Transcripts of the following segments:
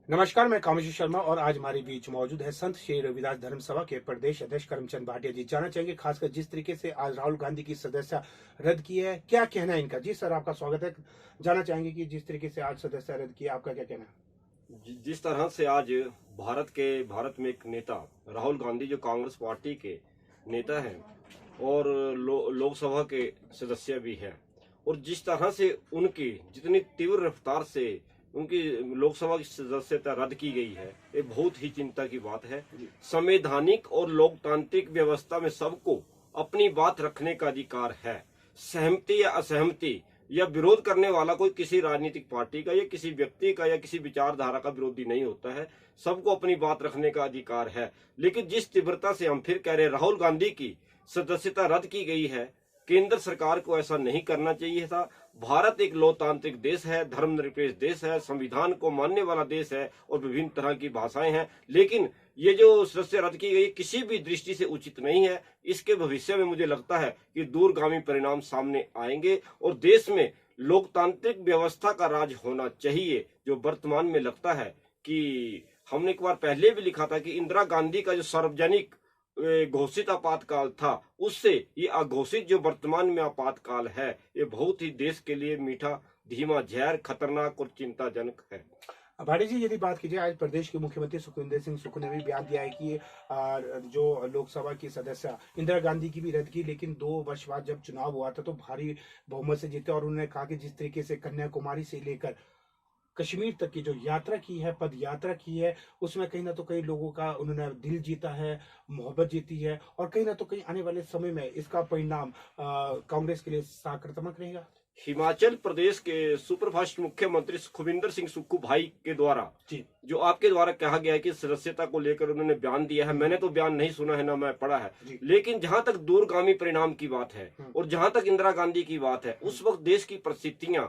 नमस्कार, मैं कामेश शर्मा और आज हमारे बीच मौजूद है संत श्री रविदास धर्म सभा के प्रदेश अध्यक्ष करमचंद भाटिया जी। जानना चाहेंगे खासकर जिस तरीके से आज राहुल गांधी की सदस्यता रद्द की है, क्या कहना है इनका। जी सर, आपका स्वागत है। जानना चाहेंगे कि जिस तरीके से आज सदस्यता रद्द की है, आपका क्या कहना है। जिस तरह से आज भारत में एक नेता राहुल गांधी जो कांग्रेस पार्टी के नेता हैं और लोकसभा के सदस्य भी हैं, और जिस तरह से उनकी जितनी तीव्र रफ्तार से उनकी लोकसभा की सदस्यता रद्द की गई है, ये बहुत ही चिंता की बात है। संवैधानिक और लोकतांत्रिक व्यवस्था में सबको अपनी बात रखने का अधिकार है। सहमति या असहमति या विरोध करने वाला कोई किसी राजनीतिक पार्टी का या किसी व्यक्ति का या किसी विचारधारा का विरोधी नहीं होता है। सबको अपनी बात रखने का अधिकार है। लेकिन जिस तीव्रता से हम फिर कह रहे राहुल गांधी की सदस्यता रद्द की गई है, केंद्र सरकार को ऐसा नहीं करना चाहिए था। भारत एक लोकतांत्रिक देश है, धर्मनिरपेक्ष देश है, संविधान को मानने वाला देश है और विभिन्न तरह की भाषाएं हैं। लेकिन ये जो सदस्यता रद्द की गई किसी भी दृष्टि से उचित नहीं है। इसके भविष्य में मुझे लगता है कि दूरगामी परिणाम सामने आएंगे और देश में लोकतांत्रिक व्यवस्था का राज होना चाहिए। जो वर्तमान में लगता है कि हमने एक बार पहले भी लिखा था कि इंदिरा गांधी का जो सार्वजनिक घोषित आपातकाल था, उससे ये अघोषित जो वर्तमान में आपातकाल है, ये बहुत ही देश के लिए मीठा धीमा जहर, खतरनाक और चिंताजनक है। भाटी जी, यदि बात कीजिए, आज प्रदेश के मुख्यमंत्री सुखविंदर सिंह सुक्खू ने भी बयान दिया है कि जो लोकसभा की सदस्य इंदिरा गांधी की भी रद्द की, लेकिन 2 वर्ष बाद जब चुनाव हुआ था तो भारी बहुमत से जीते। और उन्होंने कहा कि जिस तरीके से कन्याकुमारी से लेकर कश्मीर तक की जो यात्रा की है, पद यात्रा की है, उसमें कहीं ना तो कई लोगों का उन्होंने दिल जीता है, मोहब्बत जीती है, और कहीं ना तो कहीं आने वाले समय में इसका परिणाम कांग्रेस के लिए सकारात्मक रहेगा। हिमाचल प्रदेश के सुपरफास्ट मुख्यमंत्री सुखविंदर सिंह सुक्खू भाई के द्वारा जो आपके द्वारा कहा गया है कि सदस्यता को लेकर उन्होंने बयान दिया है, मैंने तो बयान नहीं सुना है ना मैं पढ़ा है, लेकिन जहां तक दूरगामी परिणाम की बात है और जहां तक इंदिरा गांधी की बात है, उस वक्त देश की परिस्थितियां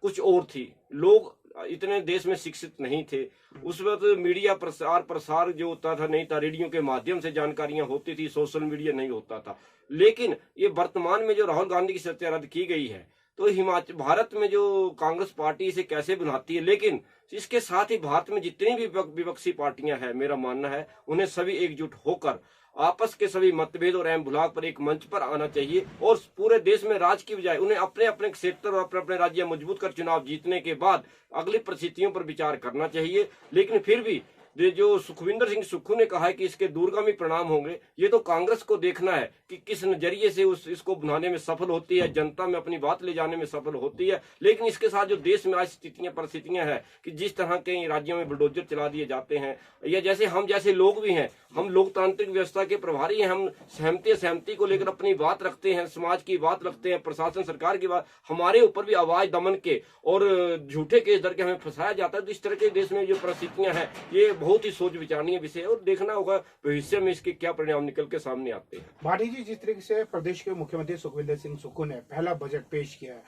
कुछ और थी। लोग इतने देश में शिक्षित नहीं थे। उस वक्त मीडिया प्रसार जो होता था नहीं था, रेडियो के माध्यम से जानकारियां होती थी, सोशल मीडिया नहीं होता था। लेकिन ये वर्तमान में जो राहुल गांधी की सदस्यता रद्द की गई है, तो हिमाचल भारत में जो कांग्रेस पार्टी इसे कैसे बुलाती है, लेकिन इसके साथ ही भारत में जितनी भी विपक्षी पार्टियां हैं, मेरा मानना है उन्हें सभी एकजुट होकर आपस के सभी मतभेद और अहम भुलाव पर एक मंच पर आना चाहिए और पूरे देश में राज की बजाय उन्हें अपने अपने क्षेत्र और अपने अपने राज्य मजबूत कर चुनाव जीतने के बाद अगली परिस्थितियों पर विचार करना चाहिए। लेकिन फिर भी जो सुखविंदर सिंह सुक्खू ने कहा है कि इसके दूरगामी परिणाम होंगे, ये तो कांग्रेस को देखना है कि किस नजरिए से इसको बनाने में सफल होती है, जनता में अपनी बात ले जाने में सफल होती है। लेकिन इसके साथ जो देश में आज परिस्थितियां हैं कि जिस तरह के राज्यों में बुलडोजर चला दिए जाते हैं, या जैसे हम जैसे लोग भी हैं, हम लोकतांत्रिक व्यवस्था के प्रभारी हैं, हम सहमति को लेकर अपनी बात रखते हैं, समाज की बात रखते हैं, प्रशासन सरकार की बात, हमारे ऊपर भी आवाज दमन के और झूठे केस धर के हमें फंसाया जाता है। तो इस तरह के देश में जो परिस्थितियां हैं, ये बहुत ही सोच विचारणीय विषय है और देखना होगा भविष्य में इसके क्या परिणाम निकल के सामने आते हैं। भाटी जी, जिस तरीके से प्रदेश के मुख्यमंत्री सुखविंदर सिंह सुक्खू ने पहला बजट पेश किया है,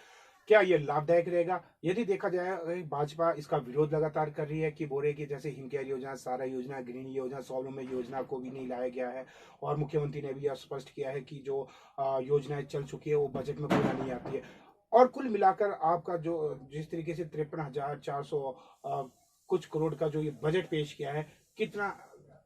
क्या ये लाभदायक रहेगा? यदि देखा जाए, भाजपा इसका विरोध लगातार कर रही है कि बोरे की जैसे हिमकेयर योजना, सारा योजना, ग्रीन योजना, स्वावलंबन योजना को भी नहीं लाया गया है। और मुख्यमंत्री ने भी यह स्पष्ट किया है कि जो योजनाएं चल चुकी है वो बजट में पूरा नहीं आती है। और कुल मिलाकर आपका जो जिस तरीके से 53,400 कुछ करोड़ का जो ये बजट पेश किया है, कितना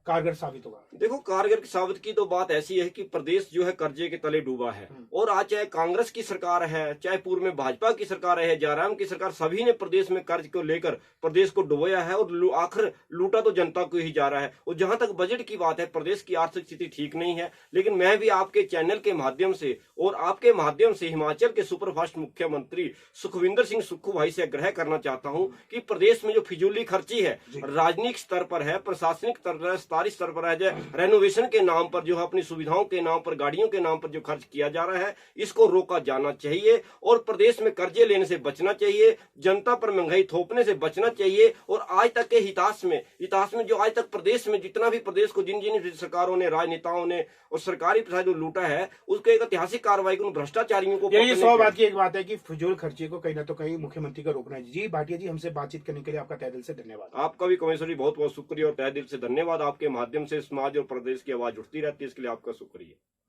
कारगर साबित होगा? देखो, कारगर साबित की तो बात ऐसी है कि प्रदेश जो है कर्जे के तले डूबा है। और आज चाहे कांग्रेस की सरकार है, चाहे पूर्व में भाजपा की सरकार है, जयराम की सरकार, सभी ने प्रदेश में कर्ज को लेकर प्रदेश को डुबोया है और आखिर लूटा तो जनता को ही जा रहा है। और जहां तक बजट की बात है, प्रदेश की आर्थिक स्थिति ठीक नहीं है। लेकिन मैं भी आपके चैनल के माध्यम से और आपके माध्यम से हिमाचल के सुपरफास्ट मुख्यमंत्री सुखविंदर सिंह सुक्खू भाई से आग्रह करना चाहता हूं कि प्रदेश में जो फिजूली खर्ची है, राजनीतिक स्तर पर है, प्रशासनिक स्तर पर, स्तर पर है, रेनोवेशन के नाम पर जो है, अपनी सुविधाओं के नाम पर, गाड़ियों के नाम पर जो खर्च किया जा रहा है, इसको रोका जाना चाहिए और प्रदेश में कर्जे लेने से बचना चाहिए, जनता पर महंगाई थोपने से बचना चाहिए। और आज तक के इतिहास में जो आज तक प्रदेश में जितना भी प्रदेश को जिन जिन सरकारों ने, राजनेताओं ने और सरकारी प्रशासन जो लूटा है, उसके एक ऐतिहासिक कार्रवाई को, भ्रष्टाचारियों को, ये 100 बात की एक बात है कि फिजूल खर्चे को कहीं ना तो कहीं मुख्यमंत्री का रोकना है। जी भाटिया जी, हमसे बातचीत करने के लिए आपका तहे दिल से धन्यवाद। आपका भी कमेश्वर जी बहुत बहुत शुक्रिया और तहे दिल से धन्यवाद। आपके माध्यम से समाज और प्रदेश की आवाज उठती रहती है, इसके लिए आपका शुक्रिया।